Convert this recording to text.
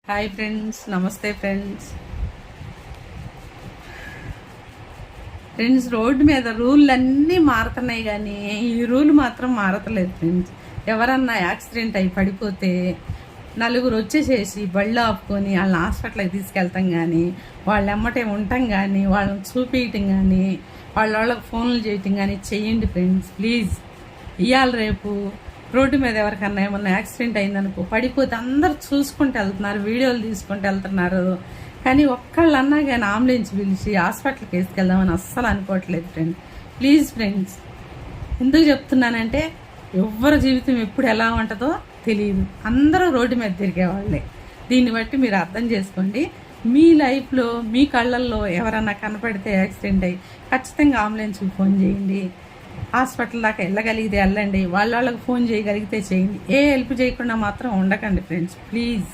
Hi friends, నమస్తే friends. Road మీద rule అన్నీ మారుతున్నాయి కానీ ఈ రూల్ మాత్రం మారతలేదు ఫ్రెండ్స్. ఎవరన్నా యాక్సిడెంట్ అయి పడిపోతే నలుగురు వచ్చేసేసి బళ్ళు ఆపుకొని వాళ్ళని హాస్పిటల్కి తీసుకెళ్తాం కానీ వాళ్ళు ఎమ్మటే ఉంటాం కానీ వాళ్ళని చూపించటం కానీ వాళ్ళకి ఫోన్లు చేయటం కానీ చెయ్యండి ఫ్రెండ్స్ ప్లీజ్. ఇవాళ రేపు రోడ్డు మీద ఎవరికన్నా ఏమన్నా యాక్సిడెంట్ అయిందనుకో పడిపోతే అందరు చూసుకుంటూ వెళ్తున్నారు, వీడియోలు తీసుకుంటూ వెళ్తున్నారు. కానీ ఒక్కళ్ళన్నా కానీ అంబులెన్స్ పిలిచి హాస్పిటల్కి వేసుకెళ్దామని అస్సలు అనుకోవట్లేదు ఫ్రెండ్స్. ప్లీజ్ ఫ్రెండ్స్, ఎందుకు చెప్తున్నానంటే ఎవరి జీవితం ఎప్పుడు ఎలా ఉంటుందో తెలియదు. అందరూ రోడ్డు మీద తిరిగేవాళ్ళే. దీన్ని బట్టి మీరు అర్థం చేసుకోండి. మీ లైఫ్లో మీ కళ్ళల్లో ఎవరన్నా కనపడితే యాక్సిడెంట్ అయ్యి ఖచ్చితంగా అంబులెన్స్కి ఫోన్ చేయండి. హాస్పిటల్ దాకా వెళ్ళగలిగితే వెళ్ళండి, వాళ్ళకి ఫోన్ చేయగలిగితే చేయండి. ఏ హెల్ప్ చేయకుండా మాత్రం ఉండకండి ఫ్రెండ్స్ ప్లీజ్.